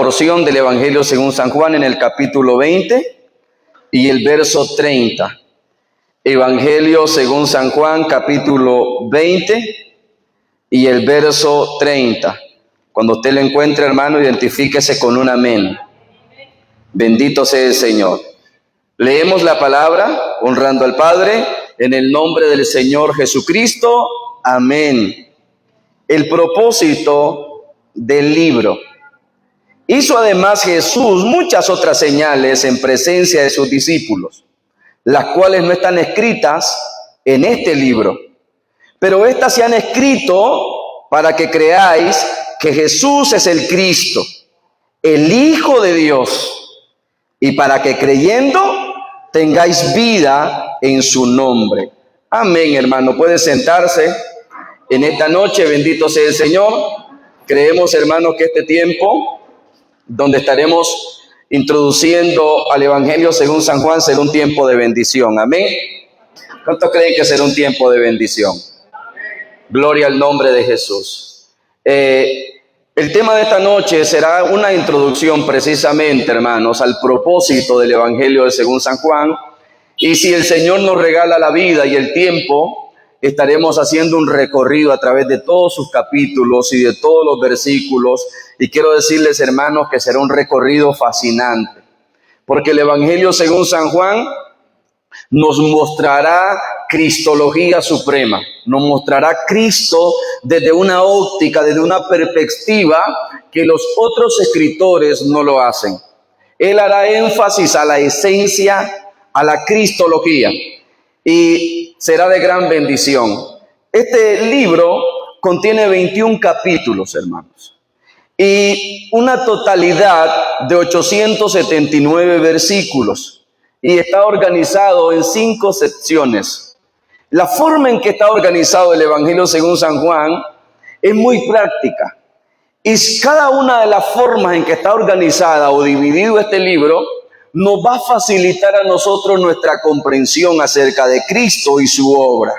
porción del Evangelio según San Juan en el capítulo 20 y el verso 30. Evangelio según San Juan, capítulo 20 y el verso 30. Cuando usted lo encuentre, hermano, identifíquese con un amén. Bendito sea el Señor. Leemos la palabra honrando al Padre en el nombre del Señor Jesucristo. Amén. El propósito del libro. Hizo además Jesús muchas otras señales en presencia de sus discípulos, las cuales no están escritas en este libro. Pero estas se han escrito para que creáis que Jesús es el Cristo, el Hijo de Dios, y para que creyendo tengáis vida en su nombre. Amén, hermano. Puede sentarse en esta noche. Bendito sea el Señor. Creemos, hermanos, que este tiempo donde estaremos introduciendo al Evangelio según San Juan será un tiempo de bendición. Amén. ¿Cuántos creen que será un tiempo de bendición? Gloria al nombre de Jesús. El tema de esta noche será una introducción precisamente, hermanos, al propósito del Evangelio de según San Juan. Y si el Señor nos regala la vida y el tiempo, estaremos haciendo un recorrido a través de todos sus capítulos y de todos los versículos. Y quiero decirles, hermanos, que será un recorrido fascinante, porque el Evangelio según San Juan nos mostrará cristología suprema, nos mostrará Cristo desde una óptica, desde una perspectiva que los otros escritores no lo hacen. Él hará énfasis a la esencia, a la cristología, y será de gran bendición. Este libro contiene 21 capítulos, hermanos, y una totalidad de 879 versículos. Y está organizado en 5 secciones. La forma en que está organizado el Evangelio según San Juan es muy práctica. Y cada una de las formas en que está organizada o dividido este libro nos va a facilitar a nosotros nuestra comprensión acerca de Cristo y su obra.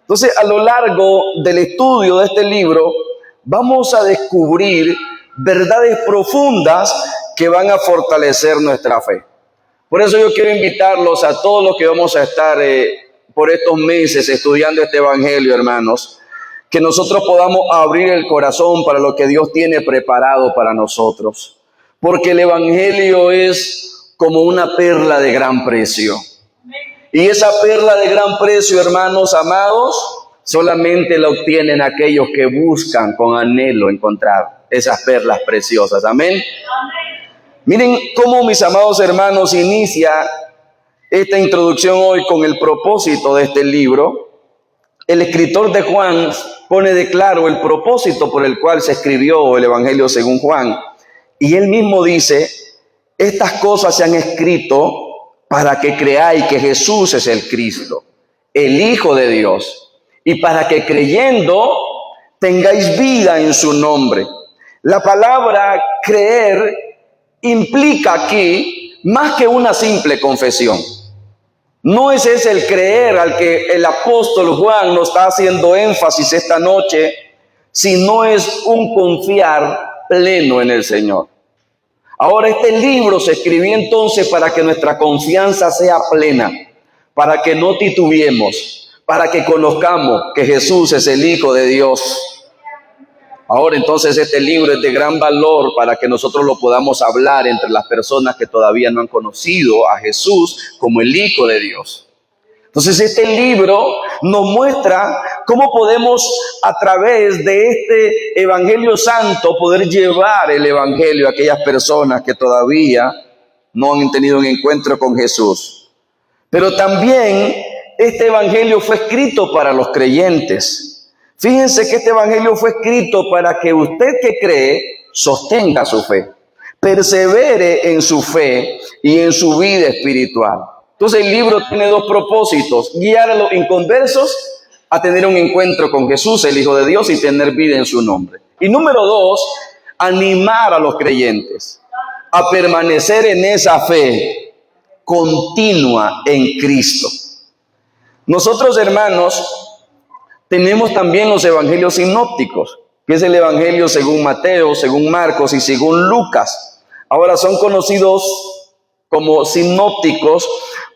Entonces, a lo largo del estudio de este libro, vamos a descubrir verdades profundas que van a fortalecer nuestra fe. Por eso yo quiero invitarlos a todos los que vamos a estar por estos meses estudiando este Evangelio, hermanos, que nosotros podamos abrir el corazón para lo que Dios tiene preparado para nosotros. Porque el Evangelio es como una perla de gran precio. Y esa perla de gran precio, hermanos amados, solamente la obtienen aquellos que buscan con anhelo encontrar esas perlas preciosas. Amén. Miren cómo, mis amados hermanos, inicia esta introducción hoy con el propósito de este libro. El escritor de Juan pone de claro el propósito por el cual se escribió el Evangelio según Juan. Y él mismo dice, estas cosas se han escrito para que creáis que Jesús es el Cristo, el Hijo de Dios, y para que creyendo tengáis vida en su nombre. La palabra creer implica aquí más que una simple confesión. No es ese el creer al que el apóstol Juan nos está haciendo énfasis esta noche, sino es un confiar pleno en el Señor. Ahora, este libro se escribió entonces para que nuestra confianza sea plena, para que no titubeemos, para que conozcamos que Jesús es el Hijo de Dios. Ahora entonces este libro es de gran valor para que nosotros lo podamos hablar entre las personas que todavía no han conocido a Jesús como el Hijo de Dios. Entonces este libro nos muestra cómo podemos a través de este Evangelio Santo poder llevar el Evangelio a aquellas personas que todavía no han tenido un encuentro con Jesús. Pero también este Evangelio fue escrito para los creyentes. Fíjense que este Evangelio fue escrito para que usted que cree sostenga su fe, persevere en su fe y en su vida espiritual. Entonces el libro tiene 2 propósitos: guiar a los inconversos a tener un encuentro con Jesús, el Hijo de Dios, y tener vida en su nombre. Y número 2, animar a los creyentes a permanecer en esa fe continua en Cristo. Nosotros, hermanos, tenemos también los evangelios sinópticos, que es el Evangelio según Mateo, según Marcos y según Lucas. Ahora son conocidos como sinópticos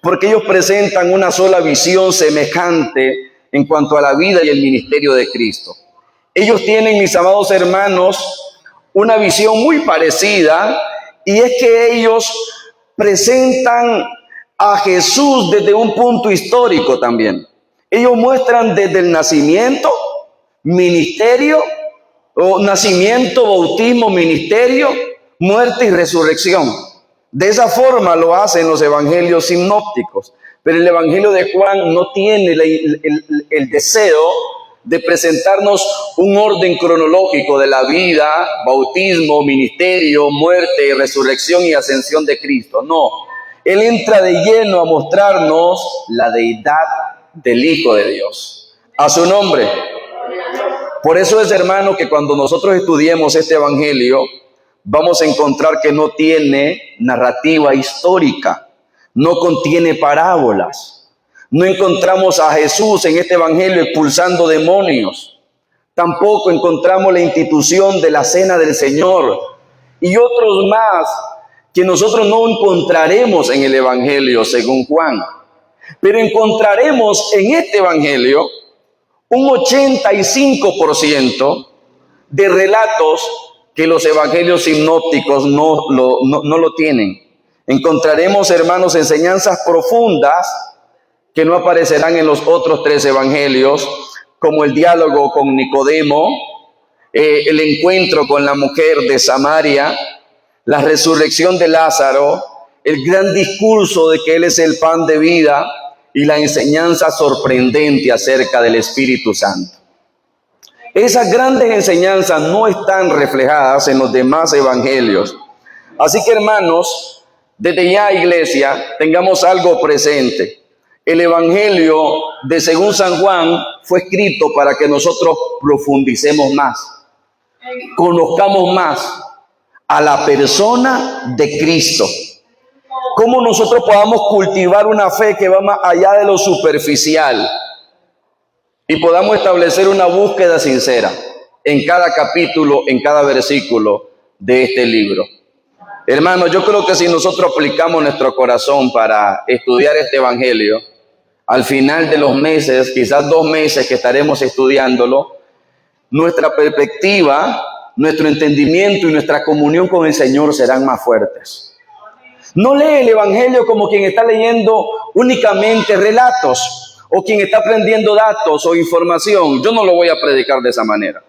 porque ellos presentan una sola visión semejante en cuanto a la vida y el ministerio de Cristo. Ellos tienen, mis amados hermanos, una visión muy parecida, y es que ellos presentan a Jesús desde un punto histórico también. Ellos muestran desde el nacimiento, ministerio, o nacimiento, bautismo, ministerio, muerte y resurrección. De esa forma lo hacen los evangelios sinópticos. Pero el evangelio de Juan no tiene el deseo de presentarnos un orden cronológico de la vida, bautismo, ministerio, muerte, resurrección y ascensión de Cristo. No, él entra de lleno a mostrarnos la deidad del Hijo de Dios. A su nombre. Por eso es, hermano, que cuando nosotros estudiemos este evangelio, vamos a encontrar que no tiene narrativa histórica, no contiene parábolas. No encontramos a Jesús en este evangelio expulsando demonios. Tampoco encontramos la institución de la cena del Señor y otros más que nosotros no encontraremos en el evangelio según Juan. Pero encontraremos en este evangelio un 85% de relatos que los evangelios sinópticos no lo tienen. Encontraremos, hermanos, enseñanzas profundas que no aparecerán en los otros 3 evangelios, como el diálogo con Nicodemo, el encuentro con la mujer de Samaria, la resurrección de Lázaro, el gran discurso de que Él es el pan de vida y la enseñanza sorprendente acerca del Espíritu Santo. Esas grandes enseñanzas no están reflejadas en los demás evangelios. Así que, hermanos, desde ya, iglesia, tengamos algo presente. El evangelio de según San Juan fue escrito para que nosotros profundicemos más, conozcamos más a la persona de Cristo. Cómo nosotros podamos cultivar una fe que va más allá de lo superficial y podamos establecer una búsqueda sincera en cada capítulo, en cada versículo de este libro. Hermanos, yo creo que si nosotros aplicamos nuestro corazón para estudiar este evangelio, al final de los meses, quizás 2 meses que estaremos estudiándolo, nuestra perspectiva, nuestro entendimiento y nuestra comunión con el Señor serán más fuertes. No lee el evangelio como quien está leyendo únicamente relatos o quien está aprendiendo datos o información. Yo no lo voy a predicar de esa manera.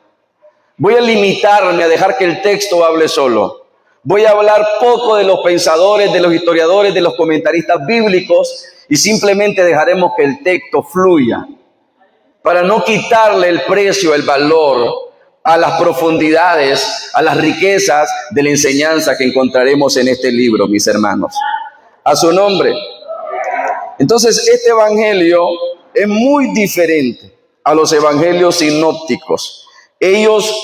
Voy a limitarme a dejar que el texto hable solo. Voy a hablar poco de los pensadores, de los historiadores, de los comentaristas bíblicos, y simplemente dejaremos que el texto fluya para no quitarle el precio, el valor a las profundidades, a las riquezas de la enseñanza que encontraremos en este libro, mis hermanos. A su nombre. Entonces, este evangelio es muy diferente a los evangelios sinópticos. Ellos,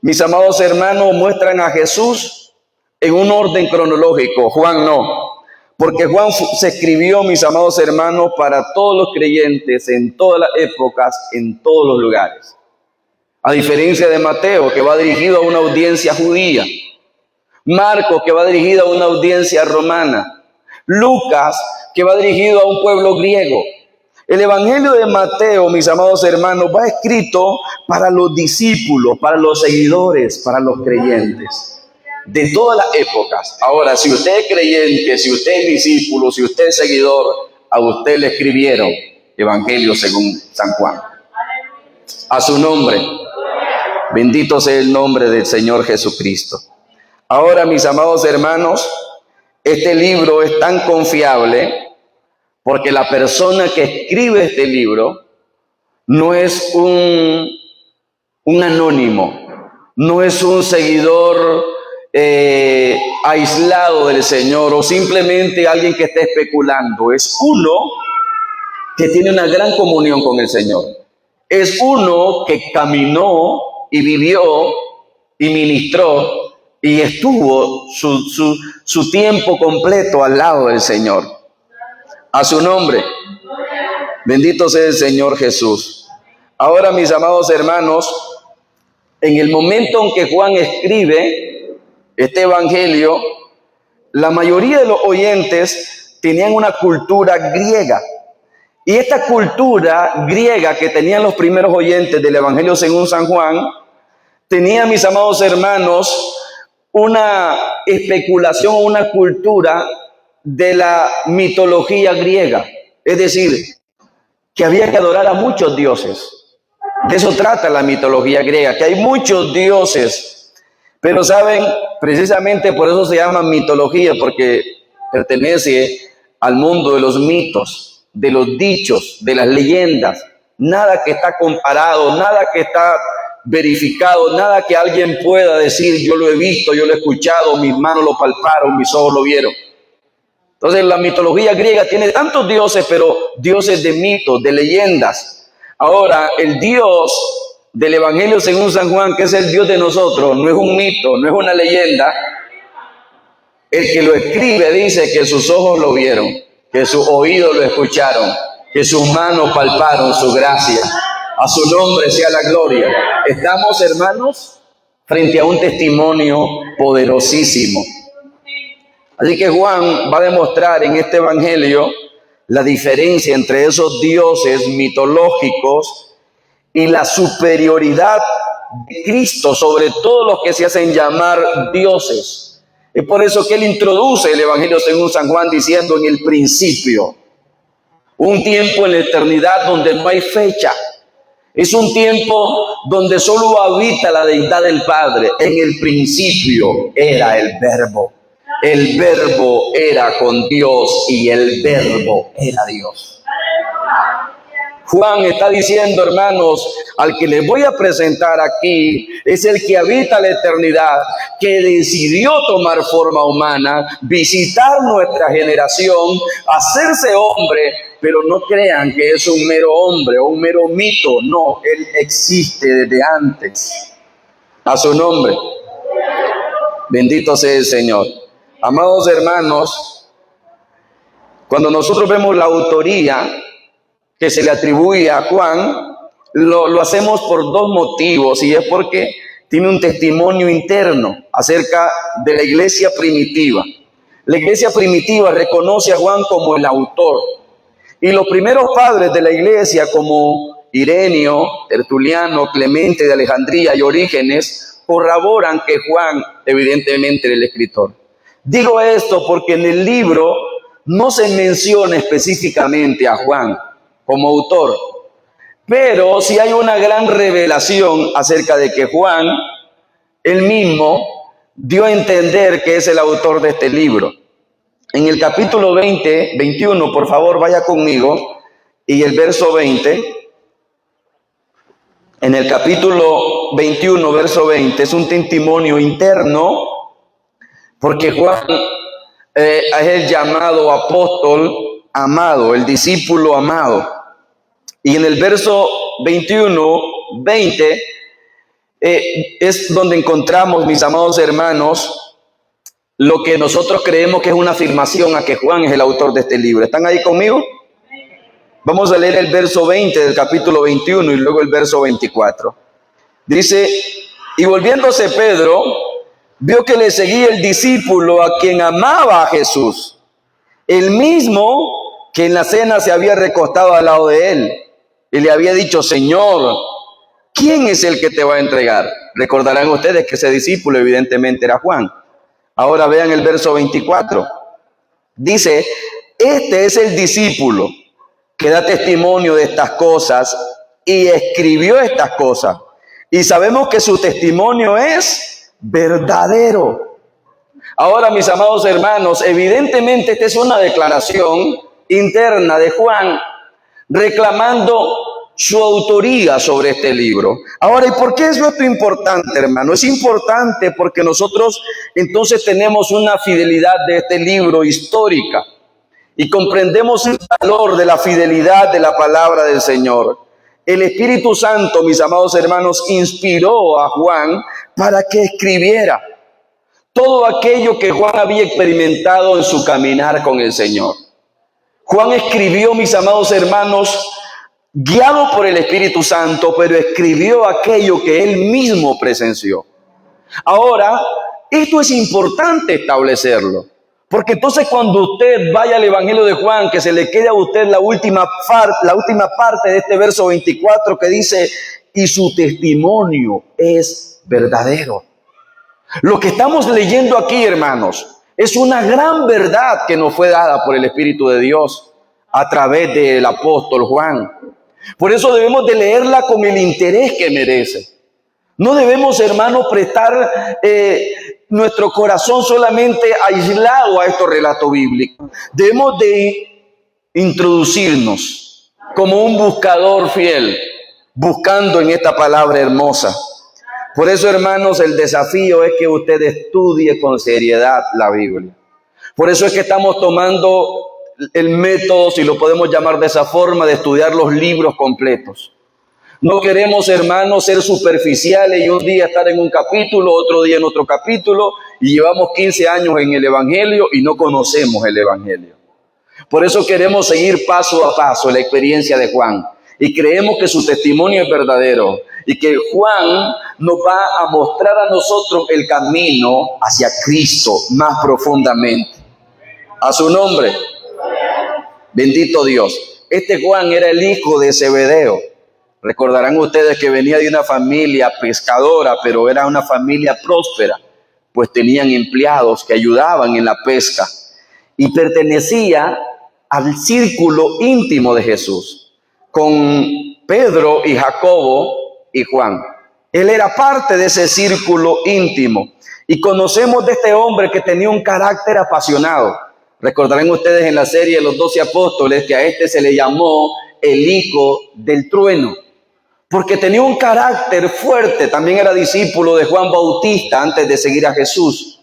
mis amados hermanos, muestran a Jesús en un orden cronológico. Juan no. Porque Juan se escribió, mis amados hermanos, para todos los creyentes, en todas las épocas, en todos los lugares. A diferencia de Mateo, que va dirigido a una audiencia judía. Marcos, que va dirigido a una audiencia romana. Lucas, que va dirigido a un pueblo griego. El evangelio de Mateo, mis amados hermanos, va escrito para los discípulos, para los seguidores, para los creyentes. De todas las épocas. Ahora, si usted es creyente, si usted es discípulo, si usted es seguidor, a usted le escribieron evangelio según San Juan. A su nombre. Bendito sea el nombre del Señor Jesucristo. Ahora, mis amados hermanos, este libro es tan confiable porque la persona que escribe este libro no es un anónimo, no es un seguidor aislado del Señor o simplemente alguien que está especulando. Es uno que tiene una gran comunión con el Señor. Es uno que caminó y vivió y ministró y estuvo su tiempo completo al lado del Señor. A su nombre. Bendito sea el Señor Jesús. Ahora, mis amados hermanos, en el momento en que Juan escribe este evangelio, la mayoría de los oyentes tenían una cultura griega. Y esta cultura griega que tenían los primeros oyentes del Evangelio según San Juan, tenía, mis amados hermanos, una especulación, una cultura de la mitología griega. Es decir, que había que adorar a muchos dioses. De eso trata la mitología griega, que hay muchos dioses. Pero saben, precisamente por eso se llama mitología, porque pertenece al mundo de los mitos, de los dichos, de las leyendas. Nada que está comparado, nada que está verificado, nada que alguien pueda decir, yo lo he visto, yo lo he escuchado, mis manos lo palparon, mis ojos lo vieron. Entonces la mitología griega tiene tantos dioses, pero dioses de mitos, de leyendas. Ahora, el Dios del Evangelio según San Juan, que es el Dios de nosotros, no es un mito, no es una leyenda. El que lo escribe dice que sus ojos lo vieron, que sus oídos lo escucharon, que sus manos palparon su gracia. A su nombre sea la gloria. Estamos, hermanos, frente a un testimonio poderosísimo. Así que Juan va a demostrar en este evangelio la diferencia entre esos dioses mitológicos y la superioridad de Cristo sobre todos los que se hacen llamar dioses. Es por eso que él introduce el evangelio según San Juan diciendo: en el principio, un tiempo en la eternidad donde no hay fecha. Es un tiempo donde solo habita la deidad del Padre. En el principio era el Verbo. El Verbo era con Dios y el Verbo era Dios. Juan está diciendo, hermanos, al que les voy a presentar aquí es el que habita la eternidad, que decidió tomar forma humana, visitar nuestra generación, hacerse hombre, pero no crean que es un mero hombre o un mero mito. No, él existe desde antes. A su nombre. Bendito sea el Señor. Amados hermanos, cuando nosotros vemos la autoría que se le atribuye a Juan, lo hacemos por dos motivos, y es porque tiene un testimonio interno acerca de la iglesia primitiva. La iglesia primitiva reconoce a Juan como el autor, y los primeros padres de la iglesia, como Ireneo, Tertuliano, Clemente de Alejandría y Orígenes, corroboran que Juan evidentemente era el escritor. Digo esto porque en el libro no se menciona específicamente a Juan como autor, pero sí hay una gran revelación acerca de que Juan, él mismo, dio a entender que es el autor de este libro. En el capítulo 21, por favor, vaya conmigo, y el verso 20, en el capítulo 21, verso 20, es un testimonio interno, porque Juan es el llamado apóstol amado, el discípulo amado. Y en el verso 21, 20, es donde encontramos, mis amados hermanos, lo que nosotros creemos que es una afirmación a que Juan es el autor de este libro. ¿Están ahí conmigo? Vamos a leer el verso 20 del capítulo 21 y luego el verso 24. Dice: y volviéndose Pedro, vio que le seguía el discípulo a quien amaba a Jesús, el mismo que en la cena se había recostado al lado de él, y le había dicho: Señor, ¿quién es el que te va a entregar? Recordarán ustedes que ese discípulo evidentemente era Juan. Ahora vean el verso 24. Dice: este es el discípulo que da testimonio de estas cosas y escribió estas cosas. Y sabemos que su testimonio es verdadero. Ahora, mis amados hermanos, evidentemente esta es una declaración interna de Juan reclamando su autoría sobre este libro. Ahora, ¿y por qué es esto importante, hermano? Es importante porque nosotros entonces tenemos una fidelidad de este libro histórica y comprendemos el valor de la fidelidad de la palabra del Señor. El Espíritu Santo, mis amados hermanos, inspiró a Juan para que escribiera todo aquello que Juan había experimentado en su caminar con el Señor. Juan escribió, mis amados hermanos, guiado por el Espíritu Santo, pero escribió aquello que él mismo presenció. Ahora, esto es importante establecerlo, Porque entonces cuando usted vaya al Evangelio de Juan, que se le quede a usted la última parte de este verso 24 que dice, y su testimonio es verdadero. Lo que estamos leyendo aquí, hermanos, es una gran verdad que nos fue dada por el Espíritu de Dios a través del apóstol Juan. Por eso debemos de leerla con el interés que merece. No debemos, hermanos, prestar nuestro corazón solamente aislado a estos relatos bíblicos. Debemos de introducirnos como un buscador fiel, buscando en esta palabra hermosa. Por eso, hermanos, el desafío es que usted estudie con seriedad la Biblia. Por eso es que estamos tomando el método, si lo podemos llamar de esa forma, de estudiar los libros completos. No queremos, hermanos, ser superficiales y un día estar en un capítulo, otro día en otro capítulo, y llevamos 15 años en el Evangelio y no conocemos el Evangelio. Por eso queremos seguir paso a paso la experiencia de Juan y creemos que su testimonio es verdadero y que Juan nos va a mostrar a nosotros el camino hacia Cristo más profundamente. A su nombre. Bendito Dios. Este Juan era el hijo de Zebedeo. Recordarán ustedes que venía de una familia pescadora, pero era una familia próspera, pues tenían empleados que ayudaban en la pesca y pertenecía al círculo íntimo de Jesús, con Pedro y Jacobo y Juan. Él era parte de ese círculo íntimo y conocemos de este hombre que tenía un carácter apasionado. Recordarán ustedes en la serie de los 12 apóstoles que a este se le llamó el hijo del trueno, porque tenía un carácter fuerte. También era discípulo de Juan Bautista antes de seguir a Jesús.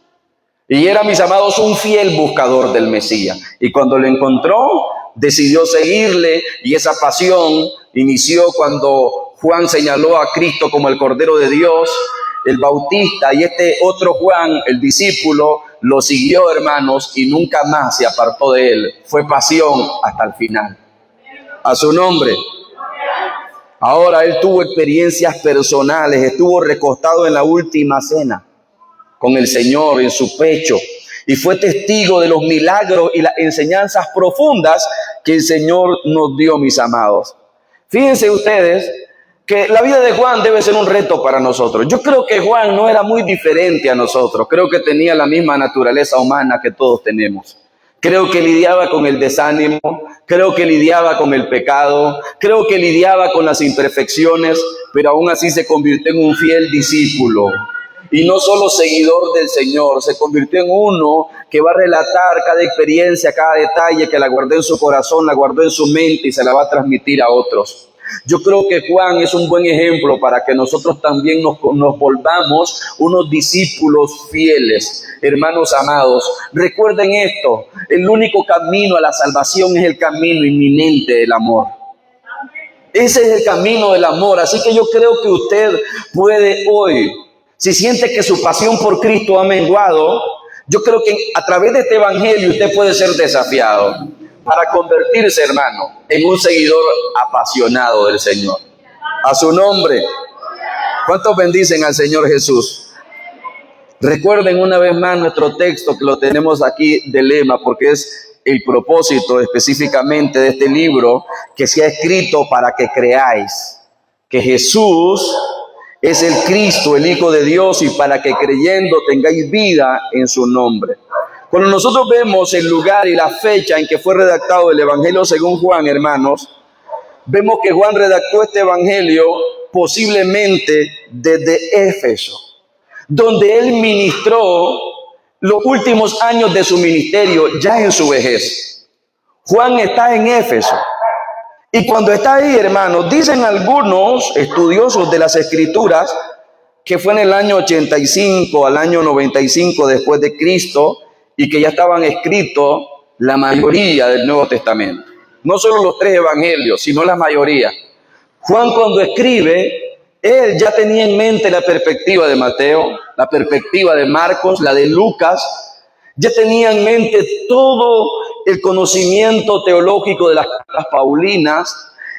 Y era, mis amados, un fiel buscador del Mesías. Y cuando lo encontró, decidió seguirle, y esa pasión inició cuando Juan señaló a Cristo como el Cordero de Dios, el Bautista, y este otro Juan, el discípulo, lo siguió, hermanos, y nunca más se apartó de él. Fue pasión hasta el final. A su nombre. Ahora él tuvo experiencias personales, estuvo recostado en la última cena con el Señor en su pecho y fue testigo de los milagros y las enseñanzas profundas que el Señor nos dio, mis amados. Fíjense ustedes que la vida de Juan debe ser un reto para nosotros. Yo creo que Juan no era muy diferente a nosotros, creo que tenía la misma naturaleza humana que todos tenemos. Creo que lidiaba con el desánimo, creo que lidiaba con el pecado, creo que lidiaba con las imperfecciones, pero aún así se convirtió en un fiel discípulo. Y no solo seguidor del Señor, se convirtió en uno que va a relatar cada experiencia, cada detalle, que la guardó en su corazón, la guardó en su mente y se la va a transmitir a otros. Yo creo que Juan es un buen ejemplo para que nosotros también nos volvamos unos discípulos fieles. Hermanos amados, recuerden esto, el único camino a la salvación es el camino inminente del amor. Ese es el camino del amor, así que yo creo que usted puede hoy, si siente que su pasión por Cristo ha menguado, yo creo que a través de este evangelio usted puede ser desafiado para convertirse, hermano, en un seguidor apasionado del Señor. A su nombre. ¿Cuántos bendicen al Señor Jesús? Recuerden una vez más nuestro texto, que lo tenemos aquí de lema, porque es el propósito específicamente de este libro, que se ha escrito para que creáis que Jesús es el Cristo, el Hijo de Dios, y para que creyendo tengáis vida en su nombre. Cuando nosotros vemos el lugar y la fecha en que fue redactado el Evangelio según Juan, hermanos, vemos que Juan redactó este Evangelio posiblemente desde Éfeso, donde él ministró los últimos años de su ministerio ya en su vejez. Juan está en Éfeso. Y cuando está ahí, hermanos, dicen algunos estudiosos de las Escrituras que fue en el año 85 al año 95 después de Cristo, y que ya estaban escritos la mayoría del Nuevo Testamento. No solo los 3 evangelios, sino la mayoría. Juan, cuando escribe, él ya tenía en mente la perspectiva de Mateo, la perspectiva de Marcos, la de Lucas. Ya tenía en mente todo el conocimiento teológico de las cartas paulinas.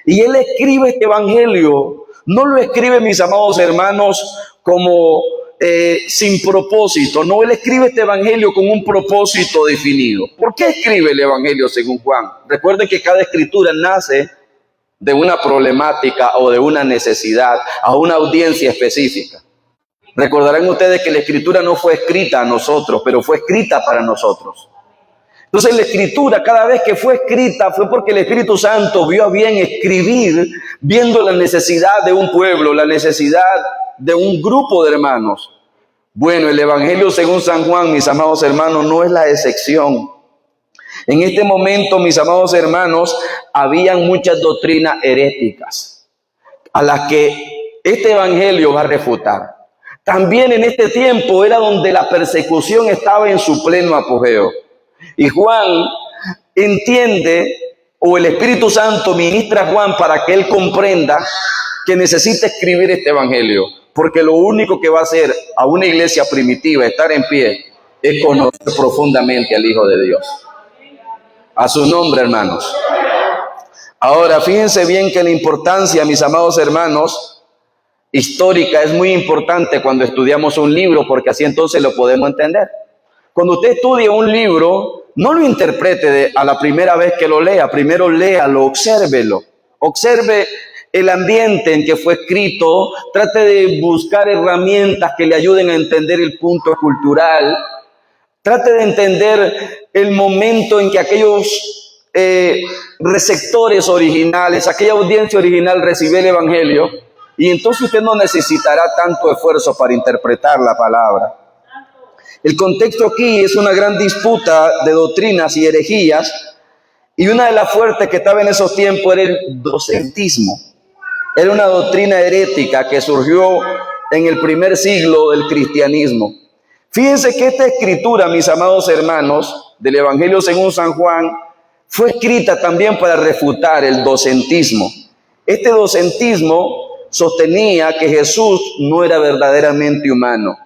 Y él escribe este evangelio. No lo escribe, mis amados hermanos, como sin propósito. No, él escribe este evangelio con un propósito definido. ¿Por qué escribe el evangelio según Juan? Recuerden que cada escritura nace de una problemática o de una necesidad a una audiencia específica. Recordarán ustedes que la escritura no fue escrita a nosotros, pero fue escrita para nosotros. Entonces la escritura, cada vez que fue escrita, fue porque el Espíritu Santo vio a bien escribir, viendo la necesidad de un pueblo, la necesidad de un grupo de hermanos. Bueno, el Evangelio según San Juan, mis amados hermanos, no es la excepción. En este momento, mis amados hermanos, habían muchas doctrinas heréticas a las que este Evangelio va a refutar. También en este tiempo era donde la persecución estaba en su pleno apogeo. Y Juan entiende, o el Espíritu Santo ministra a Juan para que él comprenda que necesita escribir este evangelio, porque lo único que va a hacer a una iglesia primitiva estar en pie es conocer profundamente al Hijo de Dios. A su nombre, hermanos. Ahora, fíjense bien que la importancia, mis amados hermanos, histórica es muy importante cuando estudiamos un libro, porque así entonces lo podemos entender. Cuando usted estudia un libro, no lo interprete a la primera vez que lo lea. Primero léalo, obsérvelo. Observe el ambiente en que fue escrito. Trate de buscar herramientas que le ayuden a entender el punto cultural. Trate de entender el momento en que aquellos receptores originales, aquella audiencia original recibió el evangelio. Y entonces usted no necesitará tanto esfuerzo para interpretar la palabra. El contexto aquí es una gran disputa de doctrinas y herejías, y una de las fuertes que estaba en esos tiempos era el docentismo. Era una doctrina herética que surgió en el primer siglo del cristianismo. Fíjense que esta escritura, mis amados hermanos, del Evangelio según San Juan, fue escrita también para refutar el docentismo. Este docentismo sostenía que Jesús no era verdaderamente humano,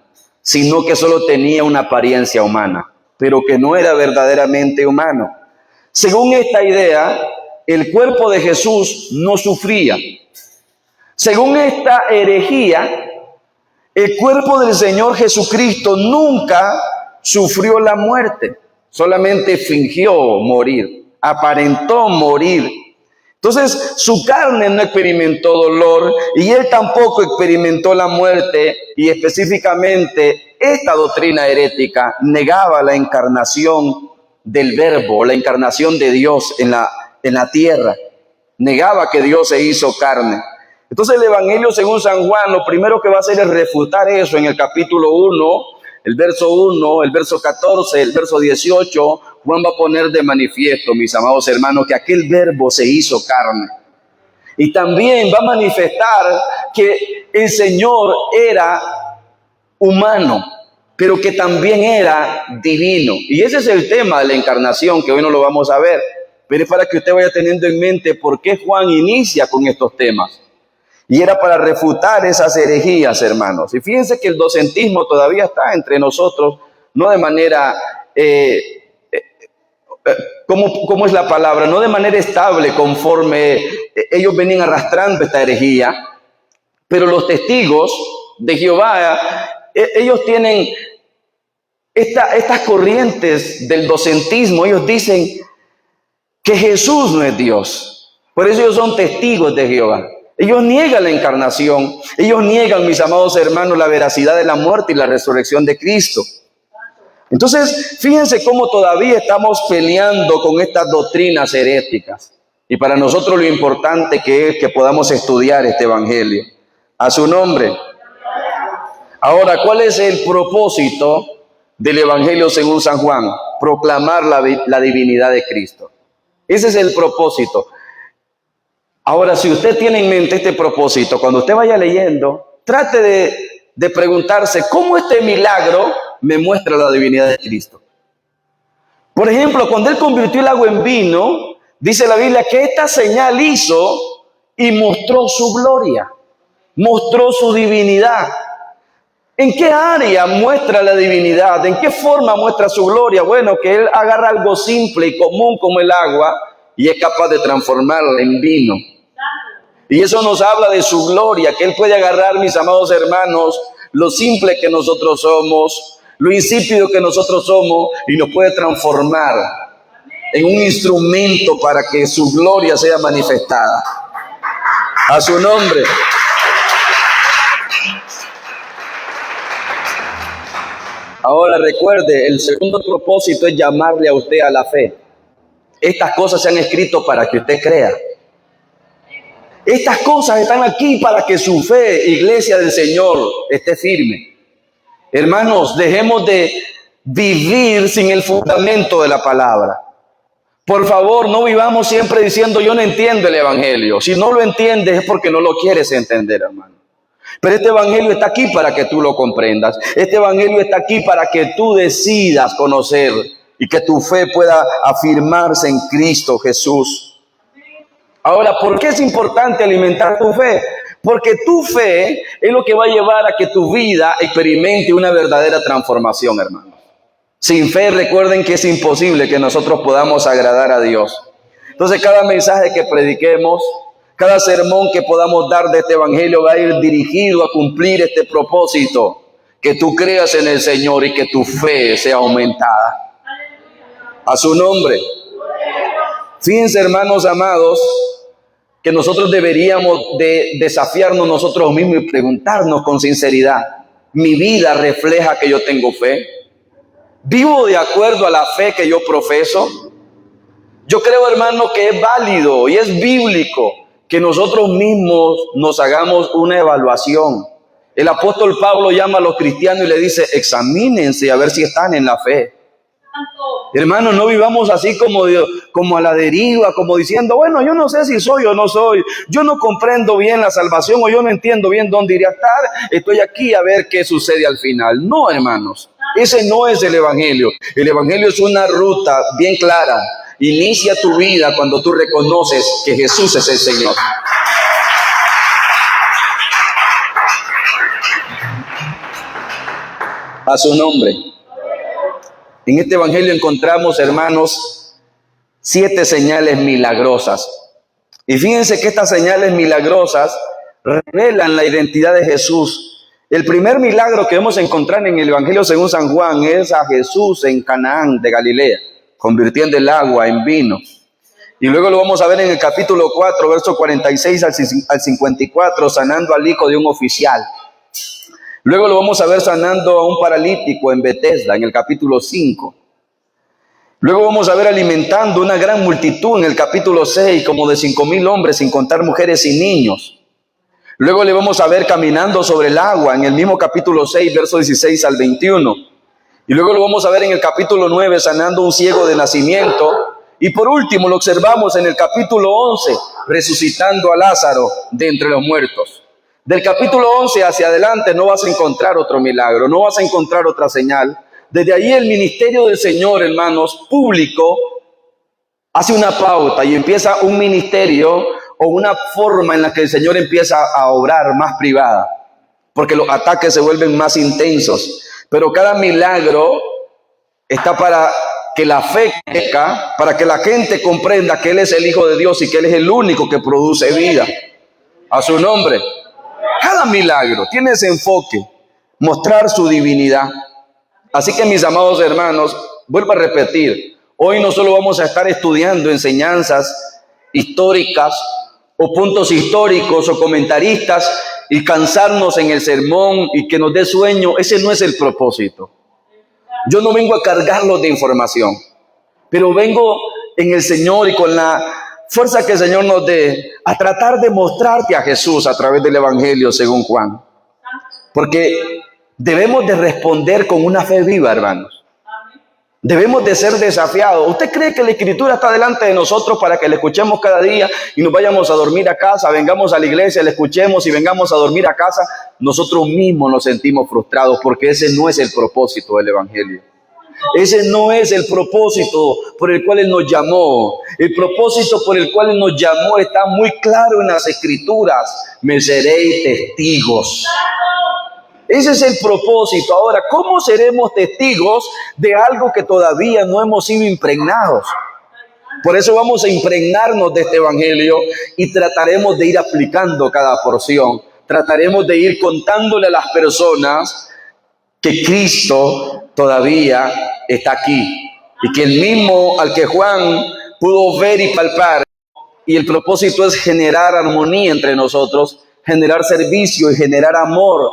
sino que solo tenía una apariencia humana, pero que no era verdaderamente humano. Según esta idea, el cuerpo de Jesús no sufría. Según esta herejía, el cuerpo del Señor Jesucristo nunca sufrió la muerte, solamente fingió morir, aparentó morir. Entonces, su carne no experimentó dolor y él tampoco experimentó la muerte, y específicamente esta doctrina herética negaba la encarnación del Verbo, la encarnación de Dios en la tierra. Negaba que Dios se hizo carne. Entonces el Evangelio según San Juan lo primero que va a hacer es refutar eso en el capítulo 1, el verso 1, el verso 14, el verso 18. Juan va a poner de manifiesto, mis amados hermanos, que aquel Verbo se hizo carne. Y también va a manifestar que el Señor era humano, pero que también era divino. Y ese es el tema de la encarnación, que hoy no lo vamos a ver. Pero es para que usted vaya teniendo en mente por qué Juan inicia con estos temas. Y era para refutar esas herejías, hermanos. Y fíjense que el docentismo todavía está entre nosotros, no de manera... ¿Cómo es la palabra? No de manera estable, conforme ellos venían arrastrando esta herejía, pero los testigos de Jehová, ellos tienen estas corrientes del docentismo. Ellos dicen que Jesús no es Dios, por eso ellos son testigos de Jehová. Ellos niegan la encarnación, ellos niegan, mis amados hermanos, la veracidad de la muerte y la resurrección de Cristo. Entonces, fíjense cómo todavía estamos peleando con estas doctrinas heréticas. Y para nosotros lo importante que es que podamos estudiar este evangelio. A su nombre. Ahora, ¿cuál es el propósito del evangelio según San Juan? Proclamar la divinidad de Cristo. Ese es el propósito. Ahora, si usted tiene en mente este propósito, cuando usted vaya leyendo, trate de preguntarse cómo este milagro me muestra la divinidad de Cristo. Por ejemplo, cuando Él convirtió el agua en vino, dice la Biblia que esta señal hizo y mostró su gloria, mostró su divinidad. ¿En qué área muestra la divinidad? ¿En qué forma muestra su gloria? Bueno, que Él agarra algo simple y común como el agua y es capaz de transformarla en vino. Y eso nos habla de su gloria, que Él puede agarrar, mis amados hermanos, lo simple que nosotros somos, lo insípido que nosotros somos, y nos puede transformar en un instrumento para que su gloria sea manifestada. A su nombre. Ahora recuerde, el segundo propósito es llamarle a usted a la fe. Estas cosas se han escrito para que usted crea. Estas cosas están aquí para que su fe, iglesia del Señor, esté firme. Hermanos, dejemos de vivir sin el fundamento de la palabra. Por favor, no vivamos siempre diciendo yo no entiendo el evangelio. Si no lo entiendes es porque no lo quieres entender, hermano. Pero este evangelio está aquí para que tú lo comprendas. Este evangelio está aquí para que tú decidas conocer y que tu fe pueda afirmarse en Cristo Jesús. Ahora, ¿por qué es importante alimentar tu fe? Porque tu fe es lo que va a llevar a que tu vida experimente una verdadera transformación, hermano. Sin fe, recuerden que es imposible que nosotros podamos agradar a Dios. Entonces, cada mensaje que prediquemos, cada sermón que podamos dar de este evangelio va a ir dirigido a cumplir este propósito. Que tú creas en el Señor y que tu fe sea aumentada. A su nombre. Fíjense, hermanos amados, que nosotros deberíamos de desafiarnos nosotros mismos y preguntarnos con sinceridad: ¿mi vida refleja que yo tengo fe? ¿Vivo de acuerdo a la fe que yo profeso? Yo creo, hermano, que es válido y es bíblico que nosotros mismos nos hagamos una evaluación. El apóstol Pablo llama a los cristianos y le dice: examínense a ver si están en la fe. Hermanos, no vivamos así como a la deriva, como diciendo, bueno, yo no sé si soy o no soy, yo no comprendo bien la salvación o yo no entiendo bien dónde iré a estar, estoy aquí a ver qué sucede al final. No, hermanos, ese no es el evangelio. El evangelio es una ruta bien clara. Inicia tu vida cuando tú reconoces que Jesús es el Señor. A su nombre. En este evangelio encontramos, hermanos, 7 señales milagrosas. Y fíjense que estas señales milagrosas revelan la identidad de Jesús. El primer milagro que vamos a encontrar en el evangelio según San Juan es a Jesús en Canaán de Galilea, convirtiendo el agua en vino. Y luego lo vamos a ver en el capítulo 4, verso 46 al 54, sanando al hijo de un oficial. Luego lo vamos a ver sanando a un paralítico en Betesda, en el capítulo 5. Luego vamos a ver alimentando una gran multitud en el capítulo 6, como de 5,000 hombres, sin contar mujeres y niños. Luego le vamos a ver caminando sobre el agua en el mismo capítulo 6, verso 16 al 21. Y luego lo vamos a ver en el capítulo 9, sanando a un ciego de nacimiento. Y por último lo observamos en el capítulo 11, resucitando a Lázaro de entre los muertos. Del capítulo 11 hacia adelante no vas a encontrar otro milagro, no vas a encontrar otra señal. Desde ahí el ministerio del Señor, hermanos, público, hace una pauta y empieza un ministerio o una forma en la que el Señor empieza a obrar más privada, porque los ataques se vuelven más intensos. Pero cada milagro está para que la fe crezca, para que la gente comprenda que Él es el Hijo de Dios y que Él es el único que produce vida. A su nombre. Cada milagro tiene ese enfoque, mostrar su divinidad. Así que, mis amados hermanos, vuelvo a repetir, hoy no solo vamos a estar estudiando enseñanzas históricas o puntos históricos o comentaristas y cansarnos en el sermón y que nos dé sueño. Ese no es el propósito. Yo no vengo a cargarlos de información, pero vengo en el Señor y con la fuerza que el Señor nos dé a tratar de mostrarte a Jesús a través del evangelio según Juan. Porque debemos de responder con una fe viva, hermanos. Debemos de ser desafiados. ¿Usted cree que la Escritura está delante de nosotros para que la escuchemos cada día y nos vayamos a dormir a casa, vengamos a la iglesia, la escuchemos y vengamos a dormir a casa? Nosotros mismos nos sentimos frustrados porque ese no es el propósito del evangelio. Ese no es el propósito por el cual Él nos llamó. El propósito por el cual Él nos llamó está muy claro en las Escrituras. Me seréis testigos. Ese es el propósito. Ahora, ¿cómo seremos testigos de algo que todavía no hemos sido impregnados? Por eso vamos a impregnarnos de este evangelio y trataremos de ir aplicando cada porción. trataremos de ir contándole a las personas que Cristo todavía está aquí y que el mismo al que Juan pudo ver y palpar, y el propósito es generar armonía entre nosotros, generar servicio y generar amor.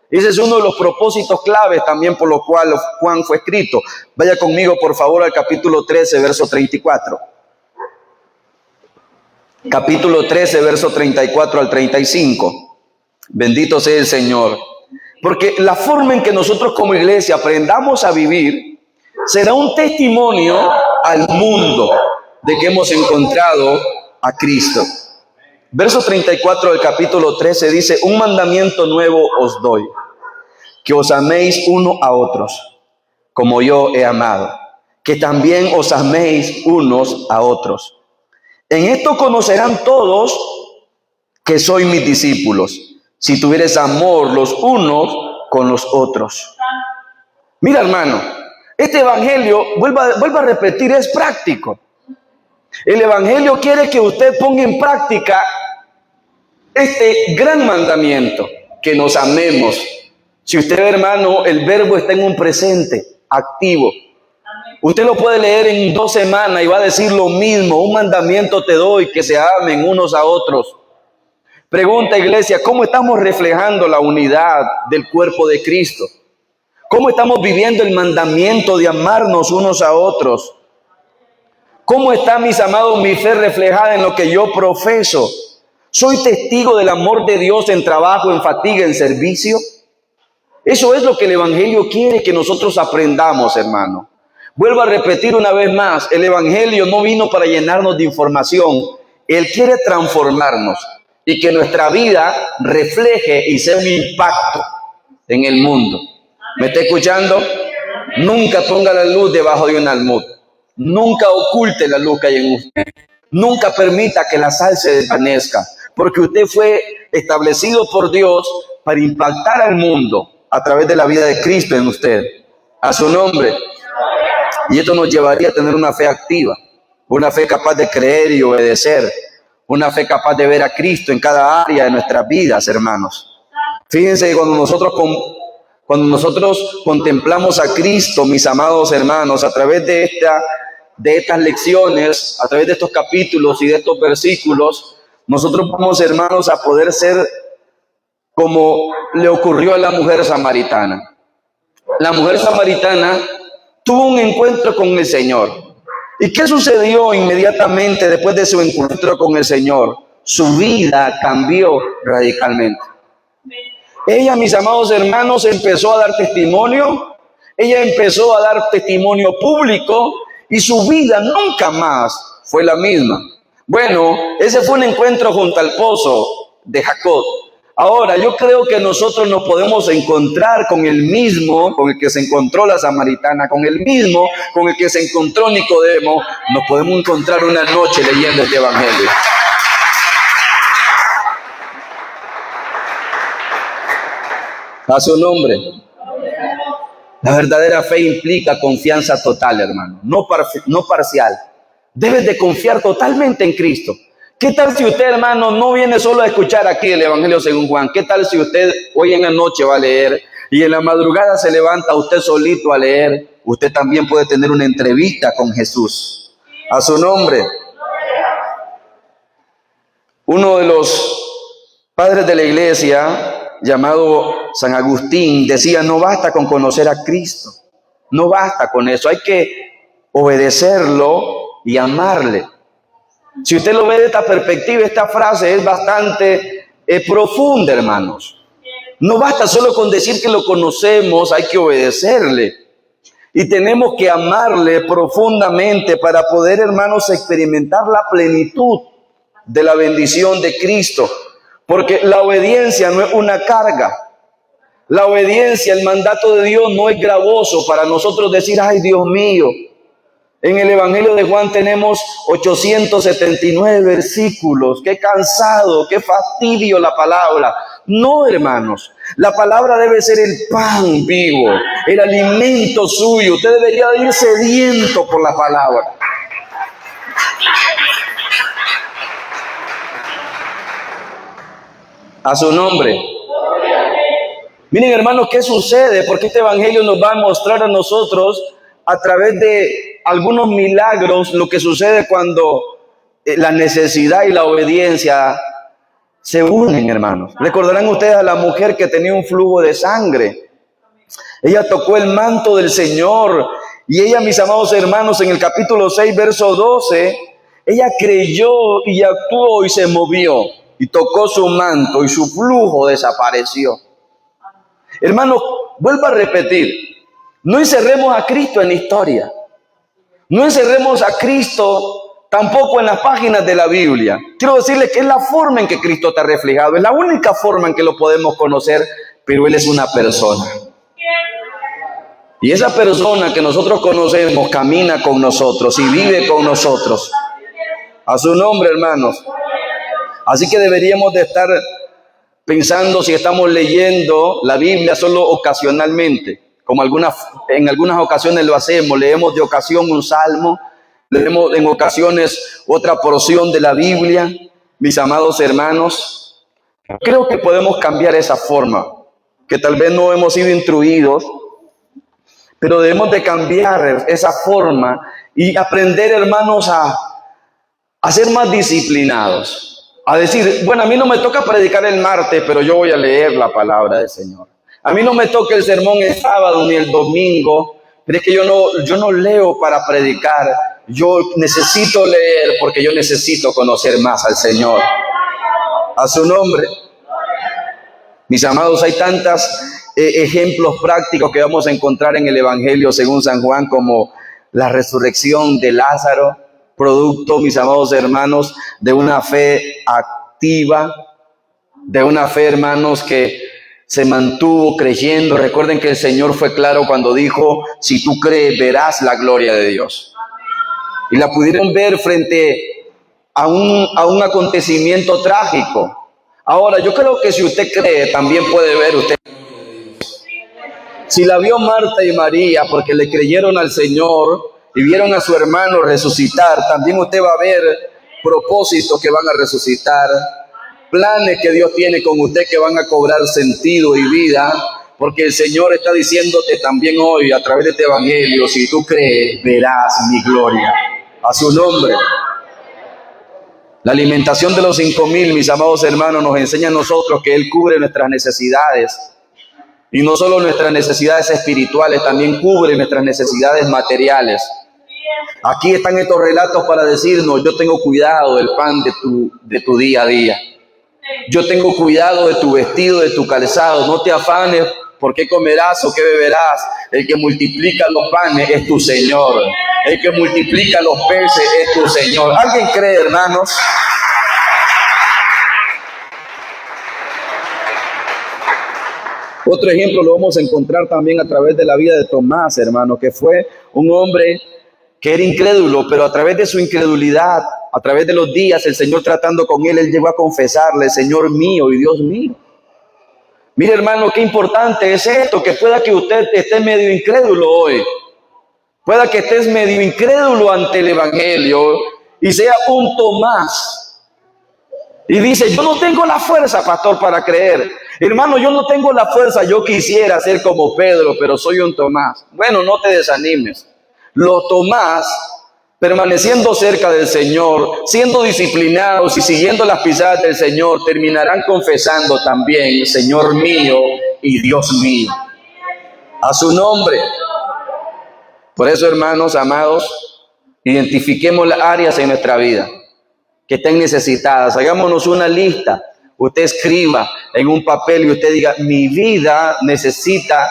Ese es uno de los propósitos claves también por lo cual Juan fue escrito. Vaya conmigo por favor al capítulo 13, verso 34. Capítulo 13, verso 34 al 35. Bendito sea el Señor. Porque la forma en que nosotros como iglesia aprendamos a vivir será un testimonio al mundo de que hemos encontrado a Cristo. Verso 34 del capítulo 13 dice: un mandamiento nuevo os doy, que os améis uno a otros, como yo he amado, que también os améis unos a otros. En esto conocerán todos que sois mis discípulos, si tuvieres amor los unos con los otros. Mira, hermano, este evangelio, vuelvo a repetir, es práctico. El evangelio quiere que usted ponga en práctica este gran mandamiento, que nos amemos. Si usted ve, hermano, el verbo está en un presente activo. Usted lo puede leer en 2 semanas y va a decir lo mismo: un mandamiento te doy, que se amen unos a otros. Pregunta, iglesia, ¿cómo estamos reflejando la unidad del cuerpo de Cristo? ¿Cómo estamos viviendo el mandamiento de amarnos unos a otros? ¿Cómo está, mis amados, mi fe reflejada en lo que yo profeso? ¿Soy testigo del amor de Dios en trabajo, en fatiga, en servicio? Eso es lo que el evangelio quiere que nosotros aprendamos, hermano. Vuelvo a repetir una vez más, el evangelio no vino para llenarnos de información. Él quiere transformarnos y que nuestra vida refleje y sea un impacto en el mundo. ¿Me está escuchando? Nunca ponga la luz debajo de un almud. Nunca oculte la luz que hay en usted. Nunca permita que la sal se desvanezca, porque usted fue establecido por Dios para impactar al mundo a través de la vida de Cristo en usted. A su nombre. Y esto nos llevaría a tener una fe activa, una fe capaz de creer y obedecer, una fe capaz de ver a Cristo en cada área de nuestras vidas, hermanos. Fíjense que cuando nosotros contemplamos a Cristo, mis amados hermanos, a través de estas lecciones, a través de estos capítulos y de estos versículos, nosotros vamos, hermanos, a poder ser como le ocurrió a la mujer samaritana. La mujer samaritana tuvo un encuentro con el Señor. ¿Y qué sucedió inmediatamente después de su encuentro con el Señor? Su vida cambió radicalmente. Ella, mis amados hermanos, empezó a dar testimonio. Ella empezó a dar testimonio público y su vida nunca más fue la misma. Bueno, ese fue un encuentro junto al pozo de Jacob. Ahora, yo creo que nosotros nos podemos encontrar con el mismo, con el que se encontró la samaritana, con el mismo, con el que se encontró Nicodemo. Nos podemos encontrar una noche leyendo este evangelio. A su nombre. La verdadera fe implica confianza total, hermano, no parcial. Debes de confiar totalmente en Cristo. ¿Qué tal si usted, hermano, no viene solo a escuchar aquí el Evangelio según Juan? ¿Qué tal si usted hoy en la noche va a leer y en la madrugada se levanta usted solito a leer? Usted también puede tener una entrevista con Jesús. A su nombre. Uno de los padres de la iglesia, llamado San Agustín, decía: no basta con conocer a Cristo, no basta con eso, hay que obedecerlo y amarle. Si usted lo ve de esta perspectiva, esta frase es bastante profunda, hermanos. No basta solo con decir que lo conocemos, hay que obedecerle. Y tenemos que amarle profundamente para poder, hermanos, experimentar la plenitud de la bendición de Cristo. Porque la obediencia no es una carga. La obediencia, el mandato de Dios no es gravoso para nosotros decir: ay, Dios mío. En el Evangelio de Juan tenemos 879 versículos. Qué cansado, qué fastidio la palabra. No, hermanos. La palabra debe ser el pan vivo, el alimento suyo. Usted debería ir sediento por la palabra. A su nombre. Miren, hermanos, ¿qué sucede? Porque este evangelio nos va a mostrar a nosotros a través de algunos milagros lo que sucede cuando la necesidad y la obediencia se unen, hermanos. Recordarán ustedes a la mujer que tenía un flujo de sangre. Ella tocó el manto del Señor y ella, mis amados hermanos, en el capítulo 6, verso 12, ella creyó y actuó y se movió y tocó su manto y su flujo desapareció. Hermanos, vuelvo a repetir, no encerremos a Cristo en la historia, no encerremos a Cristo tampoco en las páginas de la Biblia. Quiero decirles que es la forma en que Cristo está reflejado, es la única forma en que lo podemos conocer, pero Él es una persona. Y esa persona que nosotros conocemos camina con nosotros y vive con nosotros. A su nombre, hermanos. Así que deberíamos de estar pensando si estamos leyendo la Biblia solo ocasionalmente, como en algunas ocasiones lo hacemos. Leemos de ocasión un salmo, leemos en ocasiones otra porción de la Biblia. Mis amados hermanos, creo que podemos cambiar esa forma, que tal vez no hemos sido instruidos, pero debemos de cambiar esa forma y aprender, hermanos, a ser más disciplinados. A decir, bueno, a mí no me toca predicar el martes, pero yo voy a leer la palabra del Señor. A mí no me toca el sermón el sábado ni el domingo, pero es que yo no leo para predicar. Yo necesito leer porque yo necesito conocer más al Señor. A su nombre. Mis amados, hay tantos ejemplos prácticos que vamos a encontrar en el Evangelio según San Juan, como la resurrección de Lázaro, producto, mis amados hermanos, de una fe activa, de una fe, hermanos, que se mantuvo creyendo. Recuerden que el Señor fue claro cuando dijo, si tú crees, verás la gloria de Dios. Y la pudieron ver frente a un acontecimiento trágico. Ahora, yo creo que si usted cree, también puede ver usted. Si la vio Marta y María porque le creyeron al Señor y vieron a su hermano resucitar, también usted va a ver propósitos que van a resucitar, planes que Dios tiene con usted que van a cobrar sentido y vida, porque el Señor está diciéndote también hoy a través de este evangelio, si tú crees, verás mi gloria. A su nombre. La alimentación de los 5,000, mis amados hermanos, nos enseña a nosotros que Él cubre nuestras necesidades. Y no solo nuestras necesidades espirituales, también cubre nuestras necesidades materiales. Aquí están estos relatos para decirnos, yo tengo cuidado del pan de tu día a día. Yo tengo cuidado de tu vestido, de tu calzado. No te afanes por qué comerás o qué beberás. El que multiplica los panes es tu Señor. El que multiplica los peces es tu Señor. ¿Alguien cree, hermanos? Otro ejemplo lo vamos a encontrar también a través de la vida de Tomás, hermano, que fue un hombre que era incrédulo, pero a través de su incredulidad, a través de los días, el Señor tratando con él llegó a confesarle, Señor mío y Dios mío. Mire, hermano, qué importante es esto, que pueda que usted esté medio incrédulo hoy, pueda que estés medio incrédulo ante el Evangelio y sea un Tomás. Y dice, yo no tengo la fuerza, pastor, para creer. Hermano, yo no tengo la fuerza, yo quisiera ser como Pedro, pero soy un Tomás. Bueno, no te desanimes. Los Tomás, permaneciendo cerca del Señor, siendo disciplinados y siguiendo las pisadas del Señor, terminarán confesando también, Señor mío y Dios mío. A su nombre. Por eso, hermanos, amados, identifiquemos las áreas en nuestra vida que estén necesitadas. Hagámonos una lista. Usted escriba en un papel y usted diga, mi vida necesita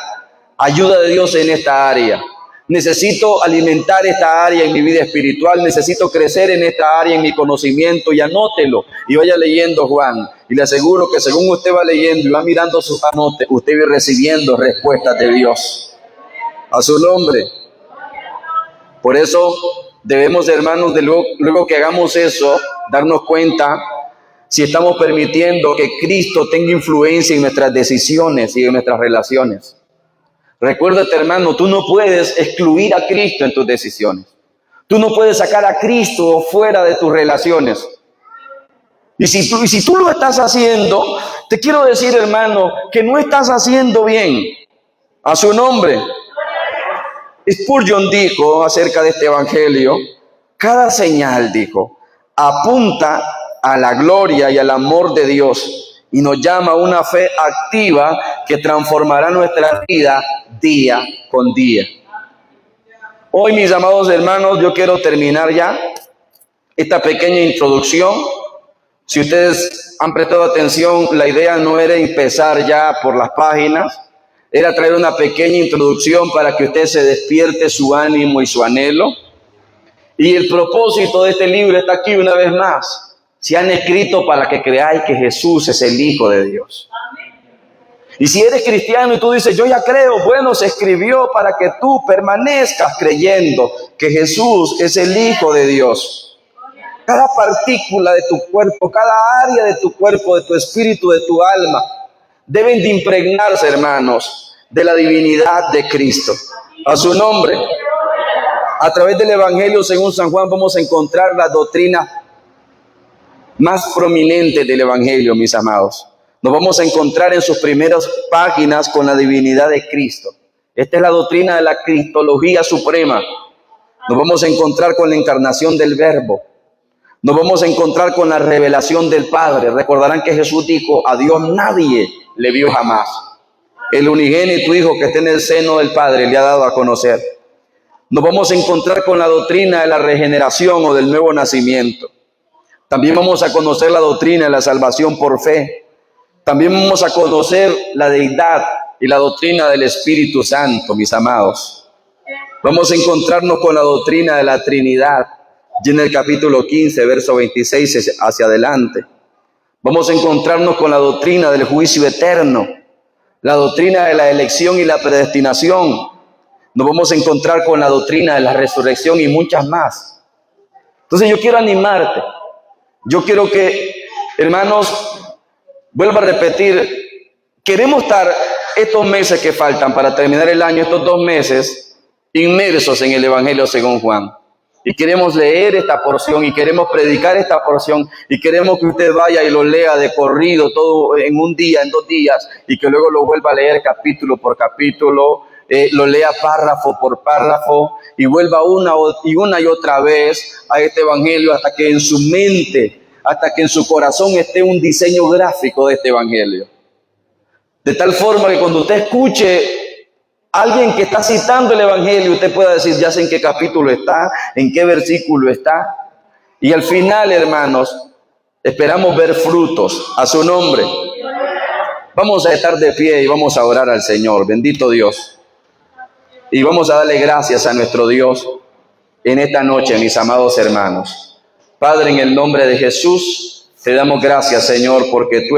ayuda de Dios en esta área. Necesito alimentar esta área en mi vida espiritual. Necesito crecer en esta área en mi conocimiento. Y anótelo y vaya leyendo, Juan. Y le aseguro que según usted va leyendo y va mirando sus anotes, usted va recibiendo respuestas de Dios. A su nombre. Por eso debemos, hermanos, luego que hagamos eso, darnos cuenta si estamos permitiendo que Cristo tenga influencia en nuestras decisiones y en nuestras relaciones. Recuérdate, hermano, tú no puedes excluir a Cristo en tus decisiones. Tú no puedes sacar a Cristo fuera de tus relaciones. Y si tú lo estás haciendo, Te quiero decir, hermano, que no estás haciendo bien. A su nombre. Spurgeon dijo acerca de este evangelio, cada señal, dijo, apunta a la gloria y al amor de Dios y nos llama a una fe activa que transformará nuestra vida día con día. Hoy, mis amados hermanos, yo quiero terminar ya esta pequeña introducción. Si ustedes han prestado atención, la idea no era empezar ya por las páginas, era traer una pequeña introducción para que usted se despierte su ánimo y su anhelo. Y el propósito de este libro está aquí una vez más. Se han escrito para que creáis que Jesús es el Hijo de Dios. Y si eres cristiano y tú dices, yo ya creo, bueno, se escribió para que tú permanezcas creyendo que Jesús es el Hijo de Dios. Cada partícula de tu cuerpo, cada área de tu cuerpo, de tu espíritu, de tu alma, deben de impregnarse, hermanos, de la divinidad de Cristo. A su nombre. A través del Evangelio según San Juan vamos a encontrar la doctrina más prominente del Evangelio, mis amados. Nos vamos a encontrar en sus primeras páginas con la divinidad de Cristo. Esta es la doctrina de la cristología suprema. Nos vamos a encontrar con la encarnación del Verbo. Nos vamos a encontrar con la revelación del Padre. Recordarán que Jesús dijo, a Dios nadie le vio jamás. El unigénito Hijo que está en el seno del Padre le ha dado a conocer. Nos vamos a encontrar con la doctrina de la regeneración o del nuevo nacimiento. También vamos a conocer la doctrina de la salvación por fe. También vamos a conocer la deidad y la doctrina del Espíritu Santo, mis amados. Vamos a encontrarnos con la doctrina de la Trinidad, y en el capítulo 15, verso 26 hacia adelante. Vamos a encontrarnos con la doctrina del juicio eterno, la doctrina de la elección y la predestinación. Nos vamos a encontrar con la doctrina de la resurrección y muchas más. Entonces yo quiero animarte. Yo quiero que, hermanos, vuelvo a repetir, queremos estar estos meses que faltan para terminar el año, estos 2 meses, inmersos en el Evangelio según Juan. Y queremos leer esta porción y queremos predicar esta porción y queremos que usted vaya y lo lea de corrido todo en un día, en 2 días, y que luego lo vuelva a leer capítulo por capítulo, lo lea párrafo por párrafo y vuelva una y otra vez a este evangelio hasta que en su mente, hasta que en su corazón esté un diseño gráfico de este evangelio. De tal forma que cuando usted escuche a alguien que está citando el evangelio, usted pueda decir, ya sé en qué capítulo está, en qué versículo está. Y al final, hermanos, esperamos ver frutos a su nombre. Vamos a estar de pie y vamos a orar al Señor. Bendito Dios. Y vamos a darle gracias a nuestro Dios en esta noche, mis amados hermanos. Padre, en el nombre de Jesús, te damos gracias, Señor, porque tú